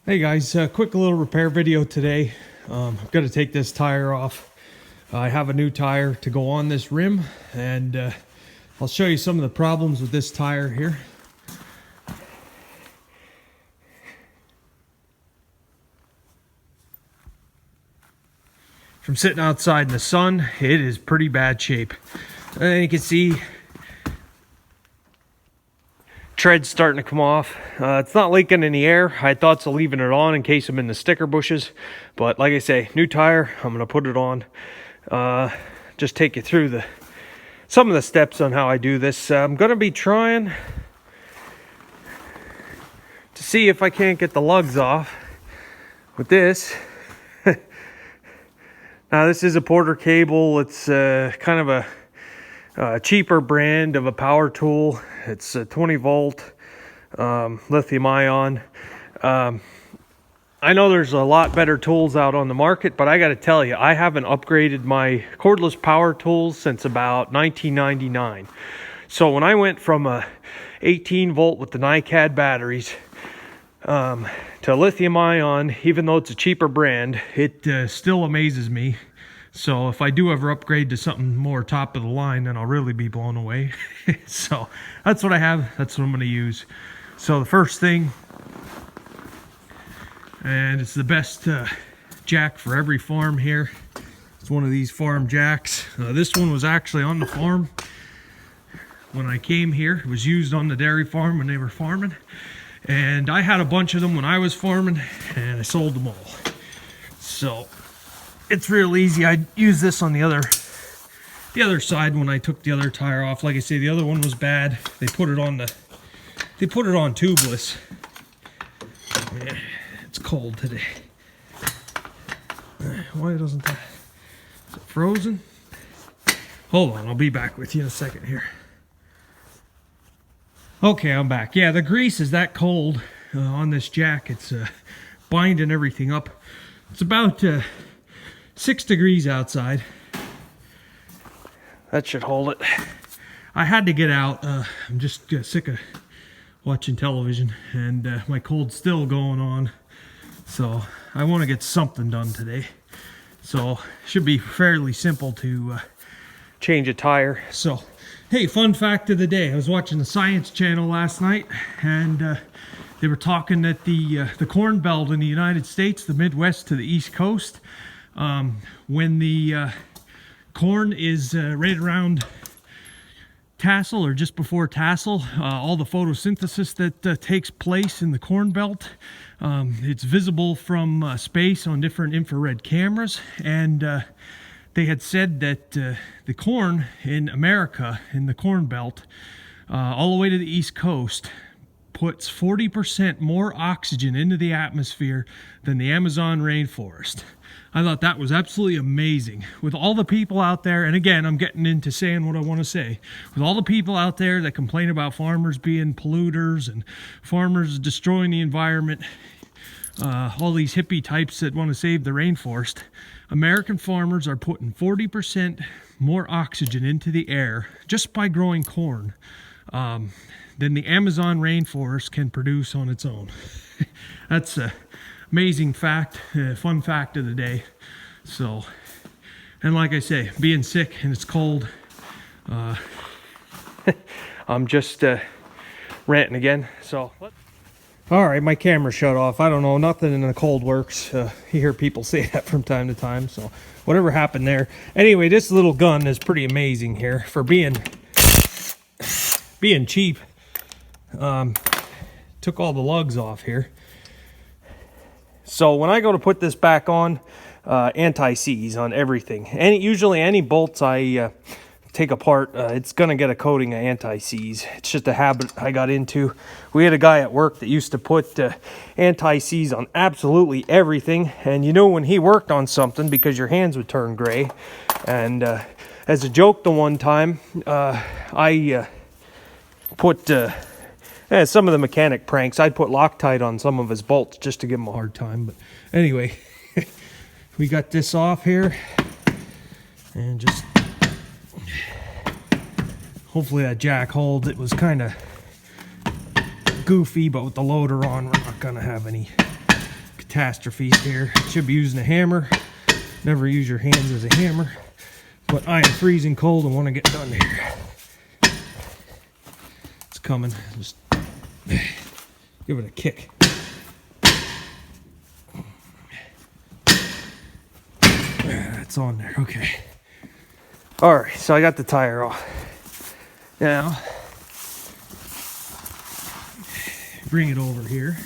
Hey guys, quick little repair video today. I've got to take this tire off. I have a new tire to go on this rim, and I'll show you some of the problems with this tire here. From sitting outside in the sun, it is pretty bad shape. You can see tread's starting to come off. It's not leaking any air. I had thoughts of leaving it on in case I'm in the sticker bushes, but like I say, new tire, I'm gonna put it on. Just take you through some of the steps on how I do this. I'm gonna be trying to see if I can't get the lugs off with this. Now this is a Porter cable. It's kind of a cheaper brand of a power tool. It's a 20 volt lithium ion. I know there's a lot better tools out on the market, but I got to tell you, I haven't upgraded my cordless power tools since about 1999. So when I went from a 18 volt with the NiCad batteries to lithium ion, even though it's a cheaper brand, it still amazes me. So if I do ever upgrade to something more top of the line, then I'll really be blown away. So that's what I have. That's what I'm going to use. So the first thing, and it's the best jack for every farm here. It's one of these farm jacks. This one was actually on the farm when I came here. It was used on the dairy farm when they were farming. And I had a bunch of them when I was farming, and I sold them all. So it's real easy. I used this on the other side when I took the other tire off. Like I say, the other one was bad. They put it on tubeless. Yeah, it's cold today. Why doesn't that? Is it frozen? Hold on, I'll be back with you in a second here. Okay, I'm back. Yeah, the grease is that cold on this jack. It's binding everything up. It's about 6 degrees outside. That should hold it. I had to get out. I'm just sick of watching television, and my cold's still going on. So I want to get something done today. So it should be fairly simple to change a tire. So hey, fun fact of the day. I was watching the Science Channel last night, and they were talking that the Corn Belt in the United States, the Midwest to the East Coast, when the corn is right around tassel or just before tassel, all the photosynthesis that takes place in the Corn Belt, it's visible from space on different infrared cameras, and they had said that the corn in America, in the Corn Belt, all the way to the East Coast, puts 40% more oxygen into the atmosphere than the Amazon rainforest. I thought that was absolutely amazing. With all the people out there, and again, I'm getting into saying what I want to say, with all the people out there that complain about farmers being polluters and farmers destroying the environment, all these hippie types that want to save the rainforest, American farmers are putting 40% more oxygen into the air just by growing corn than the Amazon rainforest can produce on its own. That's an amazing fact, fun fact of the day. So, and like I say, being sick and it's cold, I'm just ranting again. So, all right, my camera shut off. I don't know, nothing in the cold works. You hear people say that from time to time, so whatever happened there. Anyway, this little gun is pretty amazing here for being cheap. Took all the lugs off here. So when I go to put this back on, anti-seize on everything. Usually any bolts I take apart, it's gonna get a coating of anti-seize. It's just a habit I got into. We had a guy at work that used to put anti-seize on absolutely everything, and you know when he worked on something because your hands would turn gray. And as a joke, the one time I put some of the mechanic pranks, I'd put Loctite on some of his bolts just to give him a hard time. But anyway, we got this off here, and just hopefully that jack holds. It was kind of goofy, but with the loader on, we're not gonna have any catastrophe here. Should be using a hammer. Never use your hands as a hammer. But I am freezing cold and want to get done here. It's coming. Just give it a kick. It's on there. Okay. Alright, so I got the tire off. Now, bring it over here.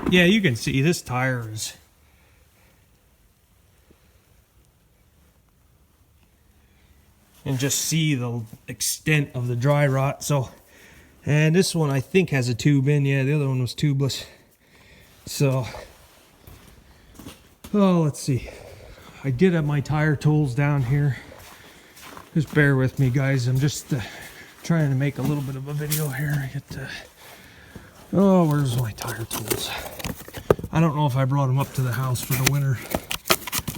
Yeah, you can see this tire is and just see the extent of the dry rot. So, and this one I think has a tube in. Yeah, the other one was tubeless. So, oh, let's see. I did have my tire tools down here. Just bear with me, guys. I'm just trying to make a little bit of a video here. I get oh, where's my tire tools? I don't know if I brought them up to the house for the winter.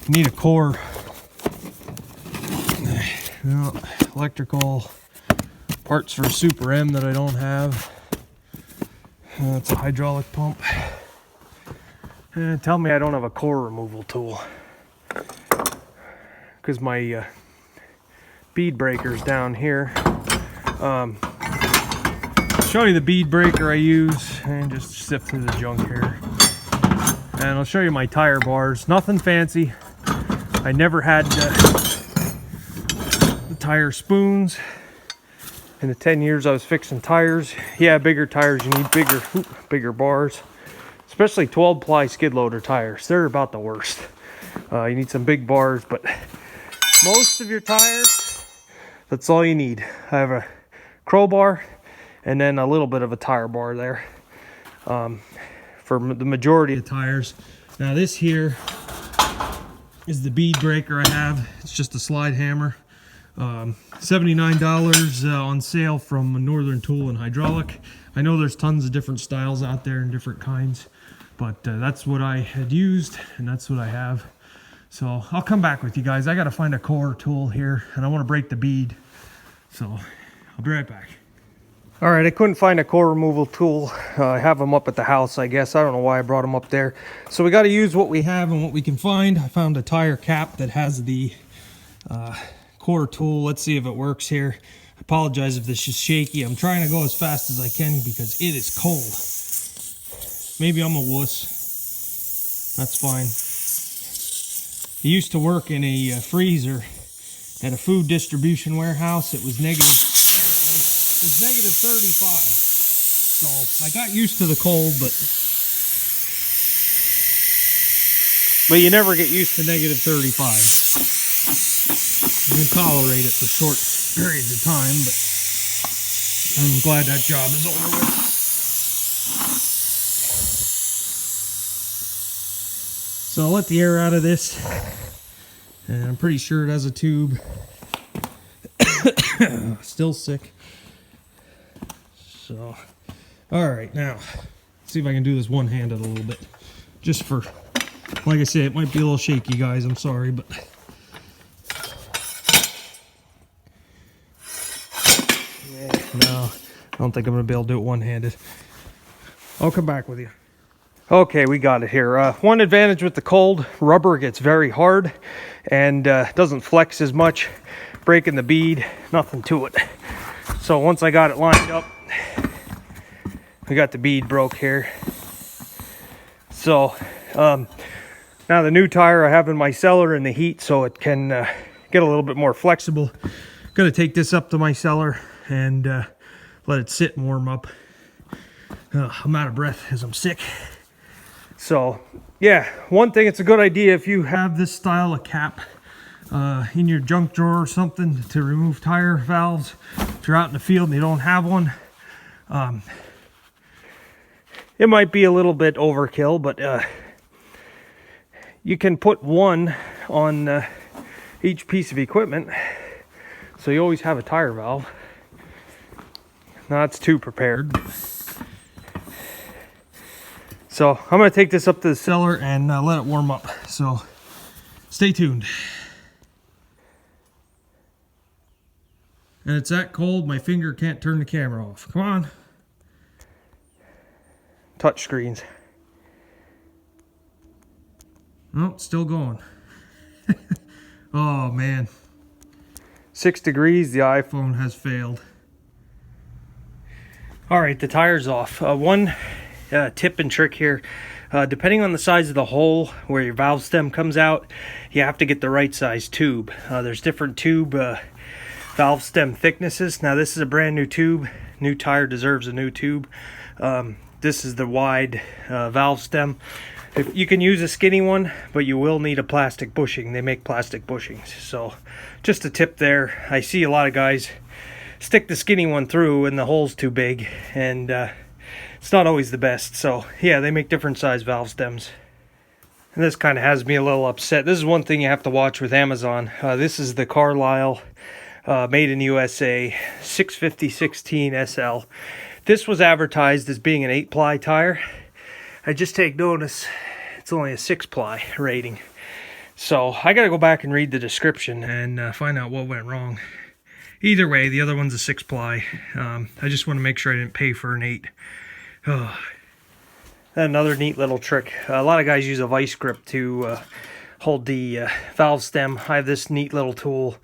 Need a core. No, electrical parts for a Super M that I don't have. That's a hydraulic pump. Tell me I don't have a core removal tool, because my bead breaker's down here. Show you the bead breaker I use and just sift through the junk here. And I'll show you my tire bars. Nothing fancy. I never had the tire spoons in the 10 years I was fixing tires. Yeah, bigger tires, you need bigger bars. Especially 12-ply skid loader tires. They're about the worst. You need some big bars, but most of your tires, that's all you need. I have a crowbar and then a little bit of a tire bar there for the majority of tires. Now this here is the bead breaker I have. It's just a slide hammer. $79 on sale from Northern Tool and Hydraulic. I know there's tons of different styles out there and different kinds, but that's what I had used and that's what I have. So I'll come back with you guys. I got to find a core tool here and I want to break the bead. So I'll be right back. All right, I couldn't find a core removal tool. I have them up at the house, I guess. I don't know why I brought them up there. So we got to use what we have and what we can find. I found a tire cap that has the core tool. Let's see if it works here. I apologize if this is shaky. I'm trying to go as fast as I can because it is cold. Maybe I'm a wuss. That's fine. I used to work in a freezer at a food distribution warehouse. It was negative 35. So I got used to the cold, but you never get used to negative 35. You can tolerate it for short periods of time, but I'm glad that job is over with. So I'll let the air out of this, and I'm pretty sure it has a tube. Still sick. So, all right, now see if I can do this one-handed a little bit. Just for, like I said, it might be a little shaky, guys. I'm sorry, but yeah, no, I don't think I'm gonna be able to do it one-handed. I'll come back with you. Okay, we got it here. One advantage with the cold, rubber gets very hard and doesn't flex as much. Breaking the bead, nothing to it. So once I got it lined up, we got the bead broke here. So now the new tire I have in my cellar in the heat, so it can get a little bit more flexible. Gonna take this up to my cellar and let it sit and warm up. I'm out of breath as I'm sick. So yeah, one thing, it's a good idea if you have this style of cap in your junk drawer or something to remove tire valves. If you're out in the field and you don't have one, it might be a little bit overkill, but you can put one on each piece of equipment, so you always have a tire valve. Not too prepared. So I'm going to take this up to the cellar and let it warm up. So stay tuned. And it's that cold, my finger can't turn the camera off. Come on. touch screens. Oh, it's still going. Oh man. 6 degrees, the iPhone has failed. Alright, the tire's off. One tip and trick here. Depending on the size of the hole where your valve stem comes out, you have to get the right size tube. There's different tube valve stem thicknesses. Now this is a brand new tube. New tire deserves a new tube. This is the wide valve stem. You can use a skinny one, but you will need a plastic bushing. They make plastic bushings. So just a tip there. I see a lot of guys stick the skinny one through and the hole's too big, and it's not always the best. So yeah, they make different size valve stems. And this kind of has me a little upset. This is one thing you have to watch with Amazon. This is the Carlisle made in USA 650/16 SL. This was advertised as being an 8-ply tire. I just take notice it's only a 6-ply rating. So I gotta go back and read the description and find out what went wrong. Either way, the other one's a 6-ply. I just want to make sure I didn't pay for an 8. Oh. Another neat little trick. A lot of guys use a vice grip to hold the valve stem. I have this neat little tool.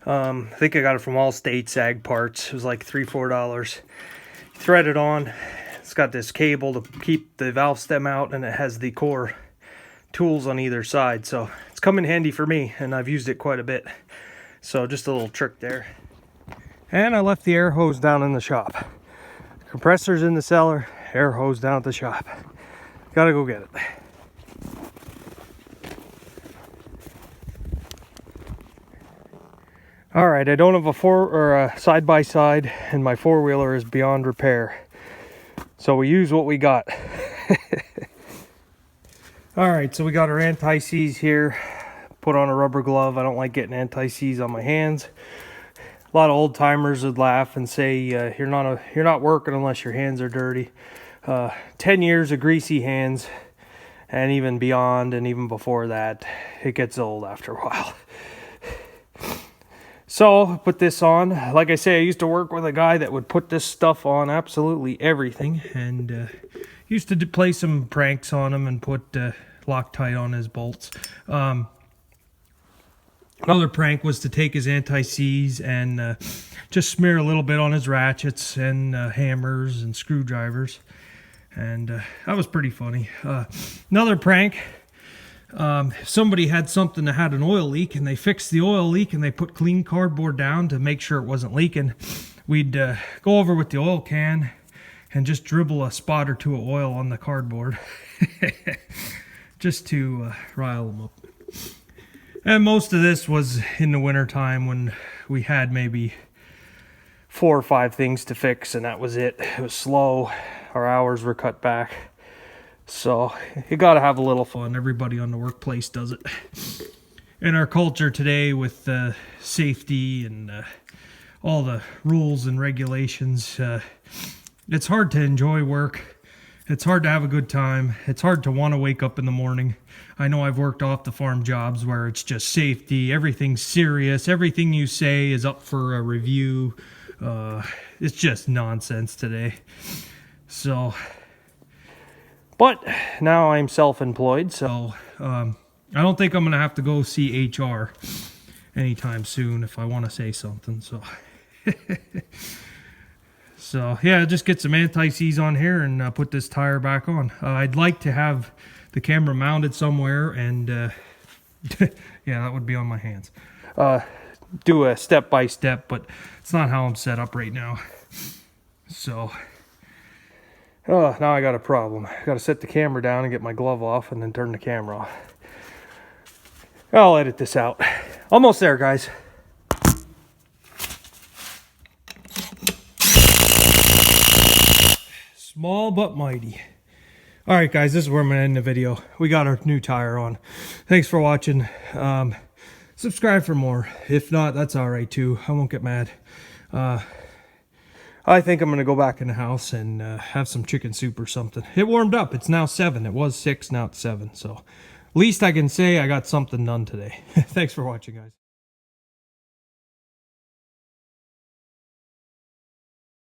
I think I got it from Allstate Sag Parts. It was like $3-4. Thread it on. It's got this cable to keep the valve stem out, and it has the core tools on either side. So it's come in handy for me, and I've used it quite a bit. So just a little trick there. And I left the air hose down in the shop. Compressor's in the cellar, air hose down at the shop. Gotta go get it. Alright, I don't have a side-by-side, and my four-wheeler is beyond repair. So we use what we got. Alright, so we got our anti-seize here. Put on a rubber glove. I don't like getting anti-seize on my hands. A lot of old timers would laugh and say you're not working unless your hands are dirty. 10 years of greasy hands, and even beyond, and even before that, it gets old after a while. So put this on. Like I say, I used to work with a guy that would put this stuff on absolutely everything, and used to play some pranks on him and put Loctite on his bolts. Another prank was to take his anti-seize and just smear a little bit on his ratchets and hammers and screwdrivers, and that was pretty funny. Another prank, if somebody had something that had an oil leak and they fixed the oil leak and they put clean cardboard down to make sure it wasn't leaking, we'd go over with the oil can and just dribble a spot or two of oil on the cardboard just to rile them up. And most of this was in the winter time when we had maybe 4 or 5 things to fix, and that was it. It was slow. Our hours were cut back. So you got to have a little fun. Everybody on the workplace does it. In our culture today with safety and all the rules and regulations, it's hard to enjoy work. It's hard to have a good time. It's hard to want to wake up in the morning. I know I've worked off the farm jobs where it's just safety. Everything's serious. Everything you say is up for a review. It's just nonsense today. So, but now I'm self-employed, so I don't think I'm going to have to go see HR anytime soon if I want to say something. So, so yeah, just get some anti-seize on here and put this tire back on. I'd like to have the camera mounted somewhere, and yeah, that would be on my hands. Do a step-by-step, but it's not how I'm set up right now. So, oh, now I got a problem. I got to set the camera down and get my glove off and then turn the camera off. I'll edit this out. Almost there, guys. Small but mighty. Alright guys, this is where I'm going to end the video. We got our new tire on. Thanks for watching. Subscribe for more. If not, that's alright too. I won't get mad. I think I'm going to go back in the house and have some chicken soup or something. It warmed up. It's now 7. It was 6, now it's 7. So, least I can say I got something done today. Thanks for watching, guys.